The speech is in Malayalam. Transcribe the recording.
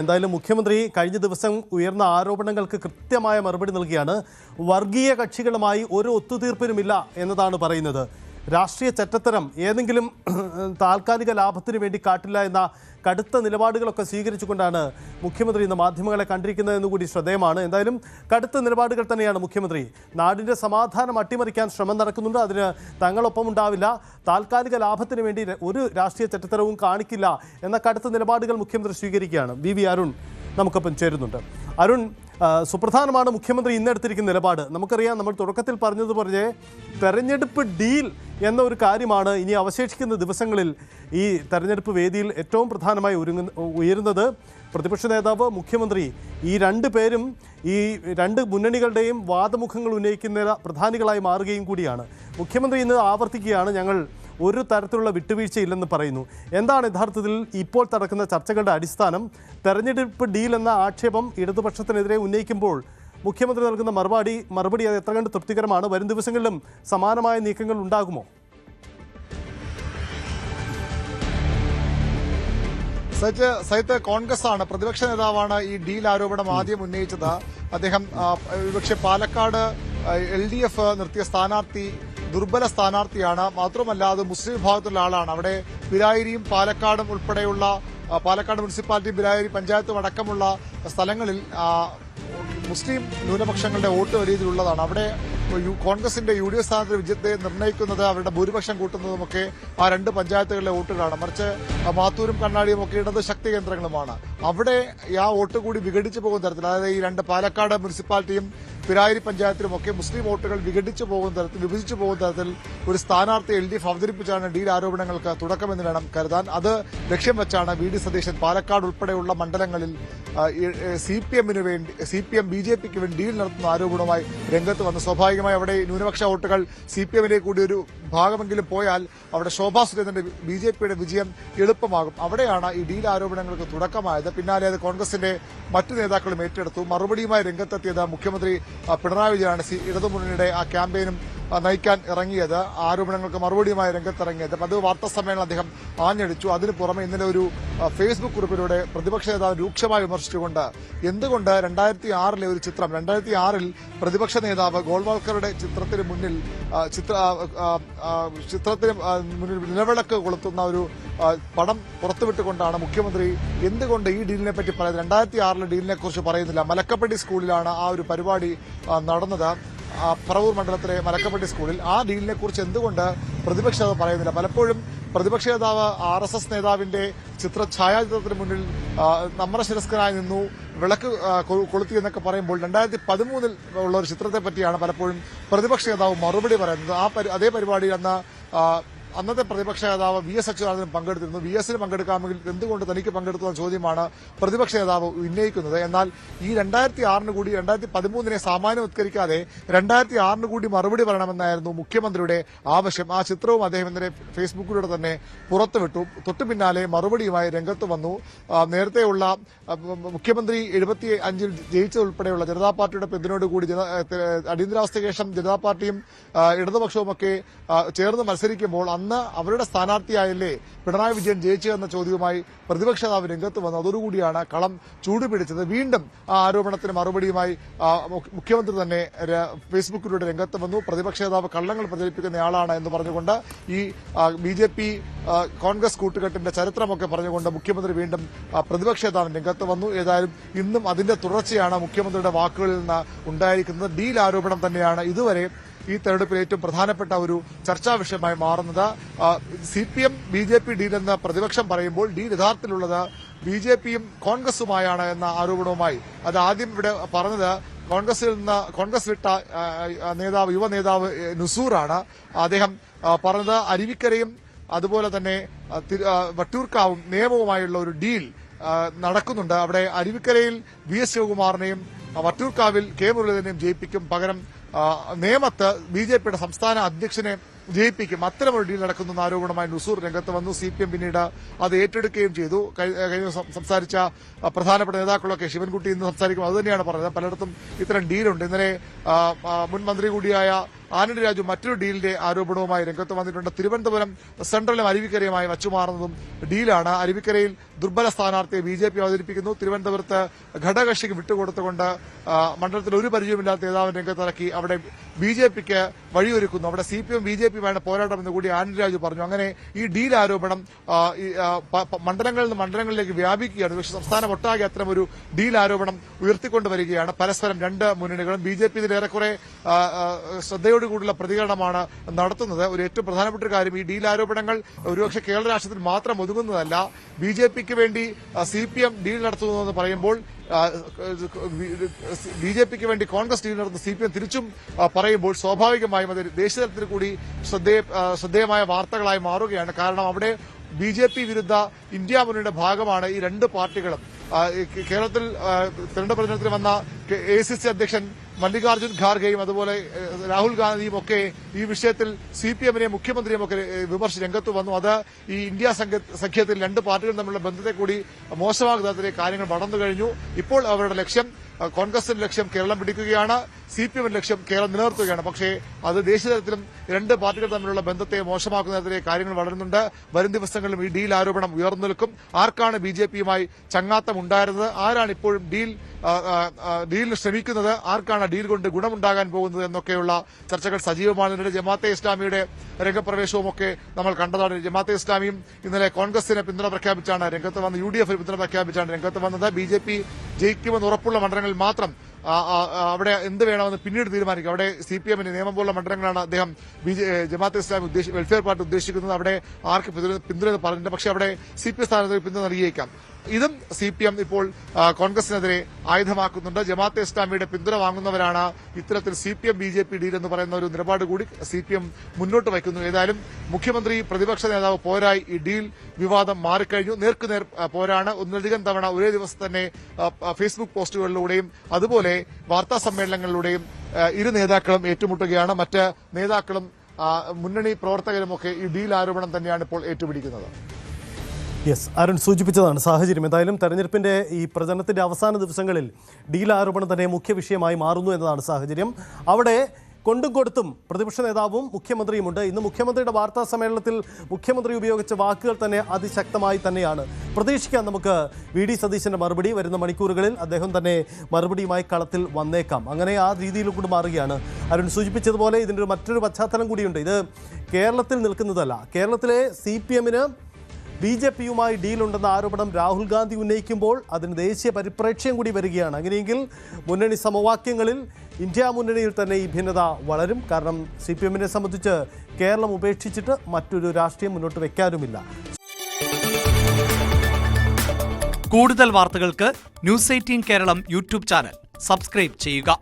എന്തായാലും മുഖ്യമന്ത്രി കഴിഞ്ഞ ദിവസം ഉയർന്ന ആരോപണങ്ങൾക്ക് കൃത്യമായ മറുപടി നൽകിയാണ്. വർഗീയ കക്ഷികളുമായി ഒരു ഒത്തുതീർപ്പിനുമില്ല എന്നതാണ് പറയുന്നത്. രാഷ്ട്രീയ ചെറ്റത്തരം ഏതെങ്കിലും താൽക്കാലിക ലാഭത്തിന് വേണ്ടി കാട്ടില്ല എന്ന കടുത്ത നിലപാടുകളൊക്കെ സ്വീകരിച്ചുകൊണ്ടാണ് മുഖ്യമന്ത്രി ഇന്ന് മാധ്യമങ്ങളെ കണ്ടിരിക്കുന്നതെന്ന് കൂടി ശ്രദ്ധേയമാണ്. എന്തായാലും കടുത്ത നിലപാടുകൾ തന്നെയാണ് മുഖ്യമന്ത്രി. നാടിൻ്റെ സമാധാനം അട്ടിമറിക്കാൻ ശ്രമം നടക്കുന്നുണ്ട്, അതിന് തങ്ങളൊപ്പം ഉണ്ടാവില്ല, താൽക്കാലിക ലാഭത്തിന് വേണ്ടി ഒരു രാഷ്ട്രീയ ചെറ്റത്തരവും കാണിക്കില്ല എന്ന കടുത്ത നിലപാടുകൾ മുഖ്യമന്ത്രി സ്വീകരിക്കുകയാണ്. വി അരുൺ നമുക്കൊപ്പം ചേരുന്നുണ്ട്. അരുൺ, സുപ്രധാനമാണ് മുഖ്യമന്ത്രി ഇന്നെടുത്തിരിക്കുന്ന നിലപാട്. നമുക്കറിയാം, നമ്മൾ തുടക്കത്തിൽ പറഞ്ഞതുപോലെ തെരഞ്ഞെടുപ്പ് ഡീൽ എന്ന ഒരു കാര്യമാണ് ഇനി അവശേഷിക്കുന്ന ദിവസങ്ങളിൽ ഈ തെരഞ്ഞെടുപ്പ് വേദിയിൽ ഏറ്റവും പ്രധാനമായി ഉയരുന്നത്. പ്രതിപക്ഷ നേതാവ്, മുഖ്യമന്ത്രി, ഈ രണ്ടു പേരും ഈ രണ്ട് മുന്നണികളുടെയും വാദമുഖങ്ങൾ ഉന്നയിക്കുന്ന പ്രധാനികളായി മാറുകയും കൂടിയാണ്. മുഖ്യമന്ത്രി ഇന്ന് ആവർത്തിക്കുകയാണ്, ഞങ്ങൾ ഒരു തരത്തിലുള്ള വിട്ടുവീഴ്ചയില്ലെന്ന് പറയുന്നു. എന്താണ് യഥാർത്ഥത്തിൽ ഇപ്പോൾ നടക്കുന്ന ചർച്ചകളുടെ അടിസ്ഥാനം? തെരഞ്ഞെടുപ്പ് ഡീൽ എന്ന ആക്ഷേപം ഇടതുപക്ഷത്തിനെതിരെ ഉന്നയിക്കുമ്പോൾ മുഖ്യമന്ത്രി നൽകുന്ന മറുപടി അത് എത്ര കണ്ട് തൃപ്തികരമാണ്? വരും ദിവസങ്ങളിലും സമാനമായ നീക്കങ്ങൾ ഉണ്ടാകുമോ? സഹിത്ത് കോൺഗ്രസ് ആണ്, പ്രതിപക്ഷ നേതാവാണ് ഈ ഡീൽ ആരോപണം ആദ്യം ഉന്നയിച്ചത്. അദ്ദേഹം ഒരുപക്ഷെ പാലക്കാട് LDF നിർത്തിയ സ്ഥാനാർത്ഥി ദുർബല സ്ഥാനാർത്ഥിയാണ്. മാത്രമല്ല, അത് മുസ്ലിം വിഭാഗത്തിലുള്ള ആളാണ്. അവിടെ പിരായിരിയും പാലക്കാടും ഉൾപ്പെടെയുള്ള പാലക്കാട് മുനിസിപ്പാലിറ്റി, പിരായിരി പഞ്ചായത്തും അടക്കമുള്ള സ്ഥലങ്ങളിൽ മുസ്ലിം ന്യൂനപക്ഷങ്ങളുടെ വോട്ട് വലിയ രീതിയിലുള്ളതാണ്. അവിടെ കോൺഗ്രസിന്റെ UDF സ്ഥാനത്തെ വിജയത്തെ നിർണ്ണയിക്കുന്നത്, അവരുടെ ഭൂരിപക്ഷം കൂട്ടുന്നതുമൊക്കെ ആ രണ്ട് പഞ്ചായത്തുകളിലെ വോട്ടുകളാണ്. മറിച്ച് മാത്തൂരും കണ്ണാടിയും ഒക്കെ ഇടത് ശക്തി കേന്ദ്രങ്ങളുമാണ്. അവിടെ ആ വോട്ട് കൂടി വിഘടിച്ചു പോകുന്ന തരത്തിൽ, അതായത് ഈ രണ്ട് പാലക്കാട് മുനിസിപ്പാലിറ്റിയും പിരായിരി പഞ്ചായത്തിലുമൊക്കെ മുസ്ലിം വോട്ടുകൾ വിഭജിച്ചു പോകുന്ന തരത്തിൽ ഒരു സ്ഥാനാർത്ഥി LDF അവതരിപ്പിച്ചാണ് ഡീൽ ആരോപണങ്ങൾക്ക് തുടക്കമെന്ന് വേണം കരുതാൻ. അത് ലക്ഷ്യം വെച്ചാണ് VD സതീശൻ പാലക്കാട് ഉൾപ്പെടെയുള്ള മണ്ഡലങ്ങളിൽ CPM BJPക്ക് വേണ്ടി ഡീൽ നടത്തുന്ന ആരോപണവുമായി രംഗത്ത് വന്നു. സ്വാഭാവികമായി അവിടെ ന്യൂനപക്ഷ വോട്ടുകൾ CPMലേക്ക് കൂടി ഒരു ഭാഗമെങ്കിലും പോയാൽ അവിടെ ശോഭാ സുരേന്ദ്രന്റെ BJPയുടെ വിജയം എളുപ്പമാകും. അവിടെയാണ് ഈ ഡീൽ ആരോപണങ്ങൾക്ക് തുടക്കമായത്. പിന്നാലെ അത് കോൺഗ്രസിന്റെ മറ്റു നേതാക്കളും ഏറ്റെടുത്തു. മറുപടിയുമായി രംഗത്തെത്തിയത് മുഖ്യമന്ത്രി പിണറായി വിജയനാണ്. ഇടതുമുന്നണിയുടെ ആ ക്യാമ്പയിനും നയിക്കാൻ ഇറങ്ങിയത്, ആരോപണങ്ങൾക്ക് മറുപടിയുമായി രംഗത്തിറങ്ങിയത്. അത് വാർത്താ സമ്മേളനം അദ്ദേഹം ആഞ്ഞടിച്ചു. അതിനു പുറമെ ഇന്നലെ ഒരു ഫേസ്ബുക്ക് കുറിപ്പിലൂടെ പ്രതിപക്ഷ നേതാവ് രൂക്ഷമായി വിമർശിച്ചുകൊണ്ട് എന്തുകൊണ്ട് 2006 ഒരു ചിത്രം, 2006 പ്രതിപക്ഷ നേതാവ് ഗോൾവാൾക്കറുടെ ചിത്രത്തിന് മുന്നിൽ നിലവിളക്ക് കൊളുത്തുന്ന ഒരു പടം പുറത്തുവിട്ടുകൊണ്ടാണ് മുഖ്യമന്ത്രി എന്തുകൊണ്ട് ഈ ഡീലിനെ പറ്റി പറയുന്നത്. 2006 ഡീലിനെ കുറിച്ച് പറയുന്നില്ല. മലക്കപ്പള്ളി സ്കൂളിലാണ് ആ ഒരു പരിപാടി നടന്നത്, പറവൂർ മണ്ഡലത്തിലെ മലക്കപ്പള്ളി സ്കൂളിൽ. ആ ഡീലിനെ കുറിച്ച് എന്തുകൊണ്ട് പ്രതിപക്ഷ നേതാവ് പറയുന്നില്ല? പലപ്പോഴും പ്രതിപക്ഷ നേതാവ് RSS നേതാവിന്റെ ഛായാചിത്രത്തിന് മുന്നിൽ നമ്രശിരസ്കനായി നിന്നു, വിളക്ക് കൊളുത്തി എന്നൊക്കെ പറയുമ്പോൾ 2013 ഉള്ള ഒരു ചിത്രത്തെ പറ്റിയാണ് പലപ്പോഴും പ്രതിപക്ഷ നേതാവ് മറുപടി പറയുന്നത്. അതേ പരിപാടിയിൽ അന്നത്തെ പ്രതിപക്ഷ നേതാവ് VS അച്യുതാനന്ദൻ പങ്കെടുത്തിരുന്നു. VSന് പങ്കെടുക്കാമെങ്കിൽ എന്തുകൊണ്ട് തനിക്ക് പങ്കെടുത്തു എന്ന ചോദ്യമാണ് പ്രതിപക്ഷ നേതാവ് ഉന്നയിക്കുന്നത്. എന്നാൽ ഈ 2006 കൂടി 2013 സാമാന്യവത്കരിക്കാതെ 2006 കൂടി മറുപടി പറയണമെന്നായിരുന്നു മുഖ്യമന്ത്രിയുടെ ആവശ്യം. ആ ചിത്രവും അദ്ദേഹം ഇന്നലെ ഫേസ്ബുക്കിലൂടെ തന്നെ പുറത്തുവിട്ടു. തൊട്ടു പിന്നാലെ മറുപടിയുമായി രംഗത്ത് വന്നു. നേരത്തെയുള്ള മുഖ്യമന്ത്രി 75 ജയിച്ചതുൾപ്പെടെയുള്ള ജനതാ പാർട്ടിയുടെ പിന്തുണയോടുകൂടി അടിയന്തരാവസ്ഥയ്ക്ക് ശേഷം ജനതാ പാർട്ടിയും ഇടതുപക്ഷവുമൊക്കെ ചേർന്ന് മത്സരിക്കുമ്പോൾ അന്ന് അവരുടെ സ്ഥാനാർത്ഥിയായല്ലേ പിണറായി വിജയൻ ജയിച്ചു എന്ന ചോദ്യവുമായി പ്രതിപക്ഷ നേതാവ് രംഗത്ത് വന്നു. അതോടുകൂടിയാണ് കളം ചൂടുപിടിച്ചത്. വീണ്ടും ആ ആരോപണത്തിന് മറുപടിയുമായി മുഖ്യമന്ത്രി തന്നെ ഫേസ്ബുക്കിലൂടെ രംഗത്ത് വന്നു. പ്രതിപക്ഷ നേതാവ് കള്ളങ്ങൾ പ്രചരിപ്പിക്കുന്നയാളാണ് എന്ന് പറഞ്ഞുകൊണ്ട് ഈ BJP കോൺഗ്രസ് കൂട്ടുകെട്ടിന്റെ ചരിത്രമൊക്കെ പറഞ്ഞുകൊണ്ട് മുഖ്യമന്ത്രി വീണ്ടും പ്രതിപക്ഷ നേതാവ് രംഗത്ത് വന്നു. ഏതായാലും ഇന്നും അതിന്റെ തുടർച്ചയാണ് മുഖ്യമന്ത്രിയുടെ വാക്കുകളിൽ നിന്ന് ഉണ്ടായിരിക്കുന്നത്. ഡീൽ ആരോപണം തന്നെയാണ് ഇതുവരെ ഈ തെരഞ്ഞെടുപ്പിൽ ഏറ്റവും പ്രധാനപ്പെട്ട ഒരു ചർച്ചാ വിഷയമായി മാറുന്നത്. CPM BJP ഡീൽ എന്ന് പ്രതിപക്ഷം പറയുമ്പോൾ ഡീൽ യഥാർത്ഥത്തിലുള്ളത് BJPയും കോൺഗ്രസുമായാണ് എന്ന ആരോപണവുമായി, അത് ആദ്യം ഇവിടെ പറഞ്ഞത് കോൺഗ്രസ് വിട്ട നേതാവ്, യുവ നേതാവ് നുസൂറാണ്. അദ്ദേഹം പറഞ്ഞത് അരുവിക്കരയും അതുപോലെ തന്നെ വട്ടിയൂർക്കാവും നിയമവുമായുള്ള ഒരു ഡീൽ നടക്കുന്നുണ്ട്. അവിടെ അരുവിക്കരയിൽ VS ശിവകുമാറിനെയും വട്ടിയൂർക്കാവിൽ K മുരളീധരനെയും ജയിപ്പിക്കും, പകരം നേമത്ത് BJPയുടെ സംസ്ഥാന അധ്യക്ഷനെ ജയിപ്പിക്കും. അത്തരമൊരു ഡീൽ നടക്കുന്ന ആരോപണമായി നുസൂർ രംഗത്ത് വന്നു. CPM പിന്നീട് അത് ഏറ്റെടുക്കുകയും ചെയ്തു. കഴിഞ്ഞ സംസാരിച്ച പ്രധാനപ്പെട്ട നേതാക്കളൊക്കെ, ശിവൻകുട്ടി ഇന്ന് സംസാരിക്കും അത് തന്നെയാണ് പറഞ്ഞത്. പലയിടത്തും ഇത്തരം ഡീലുണ്ട്. ഇന്നലെ മുൻ മന്ത്രി കൂടിയായ ആന്റണി രാജു മറ്റൊരു ഡീലിന്റെ ആരോപണവുമായി രംഗത്ത് വന്നിട്ടുണ്ട്. തിരുവനന്തപുരം സെൻട്രലും അരുവിക്കരയുമായി വച്ചുമാറുന്നതും ഡീലാണ്. അരുവിക്കരയിൽ ദുർബല സ്ഥാനാർത്ഥിയെ BJP അവതരിപ്പിക്കുന്നു. തിരുവനന്തപുരത്ത് ഘടകകക്ഷിക്ക് വിട്ടുകൊടുത്തുകൊണ്ട് മണ്ഡലത്തിൽ ഒരു പരിചയമില്ലാത്ത നേതാവിനെ രംഗത്തിറക്കി അവിടെ BJPക്ക് വഴിയൊരുക്കുന്നു. അവിടെ CPM BJPയുമാണ് പോരാട്ടം എന്ന് കൂടി ആന്റണി രാജു പറഞ്ഞു. അങ്ങനെ ഈ ഡീൽ ആരോപണം മണ്ഡലങ്ങളിൽ നിന്ന് മണ്ഡലങ്ങളിലേക്ക് വ്യാപിക്കുകയാണ്. പക്ഷേ സംസ്ഥാനം ഒട്ടാകെ അത്തരമൊരു ഡീൽ ആരോപണം ഉയർത്തിക്കൊണ്ടുവരികയാണ്. പരസ്പരം രണ്ട് മുന്നണികളും BJP ഇതിലേറെക്കുറെ ശ്രദ്ധയോടുകൂടിയുള്ള പ്രതികരണമാണ് നടത്തുന്നത്. ഒരു ഏറ്റവും പ്രധാനപ്പെട്ട ഒരു കാര്യം, ഈ ഡീൽ ആരോപണങ്ങൾ ഒരുപക്ഷെ കേരള രാഷ്ട്രത്തിൽ മാത്രം ഒതുങ്ങുന്നതല്ല. BJPക്ക് വേണ്ടി CPM ഡീൽ നടത്തുന്നതെന്ന് പറയുമ്പോൾ BJPക്ക് വേണ്ടി കോൺഗ്രസ് ഡീൽ നടത്തുന്ന CPM തിരിച്ചും പറയുമ്പോൾ സ്വാഭാവികമായും അത് ദേശീയതലത്തിൽ കൂടി ശ്രദ്ധേയമായ വാർത്തകളായി മാറുകയാണ്. കാരണം അവിടെ BJP വിരുദ്ധ ഇന്ത്യ മുന്നണിയുടെ ഭാഗമാണ് ഈ രണ്ട് പാർട്ടികളും. കേരളത്തിൽ തെരഞ്ഞെടുപ്പ് പ്രചരണത്തിന് വന്ന ACC അധ്യക്ഷൻ മല്ലികാർജ്ജുൻ ഖാർഗെയും അതുപോലെ രാഹുൽ ഗാന്ധിയും ഒക്കെ ഈ വിഷയത്തിൽ CPMനെയും മുഖ്യമന്ത്രിയും ഒക്കെ വിമർശിച്ച് രംഗത്ത് വന്നു. അത് ഈ ഇന്ത്യ സഖ്യത്തിൽ രണ്ട് പാർട്ടികളും തമ്മിലുള്ള ബന്ധത്തെ കൂടി മോശമാകുന്ന തരത്തിലെ കാര്യങ്ങൾ വളർന്നു കഴിഞ്ഞു. ഇപ്പോൾ അവരുടെ ലക്ഷ്യം, കോൺഗ്രസിന്റെ ലക്ഷ്യം കേരളം പിടിക്കുകയാണ്, CPMന്റെ ലക്ഷ്യം കേരളം നിലനിർത്തുകയാണ്. പക്ഷേ അത് ദേശീയതലത്തിലും രണ്ട് പാർട്ടികൾ തമ്മിലുള്ള ബന്ധത്തെ മോശമാക്കുന്ന തരത്തിലെ കാര്യങ്ങൾ വളരുന്നുണ്ട്. വരും ദിവസങ്ങളിലും ഈ ഡീൽ ആരോപണം ഉയർന്നു നിൽക്കും. ആർക്കാണ് BJPയുമായി ചങ്ങാത്തം ഉണ്ടായിരുന്നത്, ആരാണ് ഇപ്പോഴും ഡീലിന് ശ്രമിക്കുന്നത്, ആർക്കാണ് ഡീൽ കൊണ്ട് ഗുണമുണ്ടാകാൻ പോകുന്നത് എന്നൊക്കെയുള്ള ചർച്ചകൾ സജീവമാകുന്നുണ്ട്. ജമാഅത്തെ ഇസ്ലാമിയുടെ രംഗപ്രവേശവും ഒക്കെ നമ്മൾ കണ്ടതാണ്. ജമാഅത്തെ ഇസ്ലാമിയും ഇന്നലെ കോൺഗ്രസിന് പിന്തുണ പ്രഖ്യാപിച്ചാണ് രംഗത്ത് വന്നത്, UDF പിന്തുണ പ്രഖ്യാപിച്ചാണ് രംഗത്ത് വന്നത്. BJP ജയിക്കുമെന്ന് ഉറപ്പുള്ള മണ്ഡലങ്ങളിൽ മാത്രം അവിടെ എന്ത് വേണമെന്ന് പിന്നീട് തീരുമാനിക്കും. അവിടെ CPMന്റെ നിയമം പോലുള്ള മണ്ഡലങ്ങളാണ് അദ്ദേഹം ജമാഅത്തെ ഇസ്ലാമി വെൽഫെയർ പാർട്ടി ഉദ്ദേശിക്കുന്നത്. അവിടെ ആർക്ക് പിന്തുണ പറഞ്ഞിട്ടുണ്ട്. പക്ഷേ അവിടെ CPM സ്ഥാനാർത്ഥികൾ പിന്തുണ നൽകിയേക്കാം. ഇതും CPM ഇപ്പോൾ കോൺഗ്രസിനെതിരെ ആയുധമാക്കുന്നുണ്ട്. ജമാഅത്തെ ഇസ്ലാമിയുടെ പിന്തുണ വാങ്ങുന്നവരാണ് ഇത്തരത്തിൽ CPM BJP ഡീൽ എന്ന് പറയുന്ന ഒരു നിലപാട് കൂടി CPM മുന്നോട്ട് വയ്ക്കുന്നു. ഏതായാലും മുഖ്യമന്ത്രി പ്രതിപക്ഷ നേതാവ് പോരായി ഈ ഡീൽ വിവാദം മാറിക്കഴിഞ്ഞു. നേർക്കുനേർ പോരാണ്. ഒന്നിലധികം തവണ ഒരേ ദിവസം തന്നെ ഫേസ്ബുക്ക് പോസ്റ്റുകളിലൂടെയും അതുപോലെ വാർത്താ സമ്മേളനങ്ങളിലൂടെയും ഇരു നേതാക്കളും ഏറ്റുമുട്ടുകയാണ്. മറ്റ് നേതാക്കളും മുന്നണി പ്രവർത്തകരുമൊക്കെ ഈ ഡീൽ ആരോപണം തന്നെയാണ് ഇപ്പോൾ ഏറ്റുപിടിക്കുന്നത്. യെസ്, അരുൺ സൂചിപ്പിച്ചതാണ് സാഹചര്യം. എന്തായാലും തെരഞ്ഞെടുപ്പിന്റെ ഈ പ്രചരണത്തിന്റെ അവസാന ദിവസങ്ങളിൽ ഡീൽ ആരോപണം തന്നെ മുഖ്യ വിഷയമായി മാറുന്നു എന്നതാണ് സാഹചര്യം. അവിടെ കൊണ്ടും കൊടുത്തും പ്രതിപക്ഷ നേതാവും മുഖ്യമന്ത്രിയുമുണ്ട്. ഇന്ന് മുഖ്യമന്ത്രിയുടെ വാർത്താ സമ്മേളനത്തിൽ മുഖ്യമന്ത്രി ഉപയോഗിച്ച വാക്കുകൾ തന്നെ അതിശക്തമായി തന്നെയാണ്. പ്രതീക്ഷിക്കാം നമുക്ക് VD സതീശന്റെ മറുപടി വരുന്ന മണിക്കൂറുകളിൽ അദ്ദേഹം തന്നെ മറുപടിയുമായി കളത്തിൽ വന്നേക്കാം. അങ്ങനെ ആ രീതിയിൽ കൂടി മാറുകയാണ്. അരുൺ സൂചിപ്പിച്ചതുപോലെ ഇതിൻ്റെ മറ്റൊരു പശ്ചാത്തലം കൂടിയുണ്ട്. ഇത് കേരളത്തിൽ നിൽക്കുന്നതല്ല. കേരളത്തിലെ CPMന് BJPയുമായി ഡീലുണ്ടെന്ന ആരോപണം രാഹുൽ ഗാന്ധി ഉന്നയിക്കുമ്പോൾ അതിന് ദേശീയ പരിപ്രേക്ഷ്യം കൂടി വരികയാണ്. അങ്ങനെയെങ്കിൽ മുന്നണി സമവാക്യങ്ങളിൽ ഇന്ത്യ മുന്നണിയിൽ തന്നെ ഈ ഭിന്നത വളരും. കാരണം CPMനെ സംബന്ധിച്ച് കേരളം ഉപേക്ഷിച്ചിട്ട് മറ്റൊരു രാഷ്ട്രീയം മുന്നോട്ട് വയ്ക്കാനുമില്ല. കൂടുതൽ വാർത്തകൾക്ക് News 18 Keralam YouTube channel subscribe ചെയ്യുക.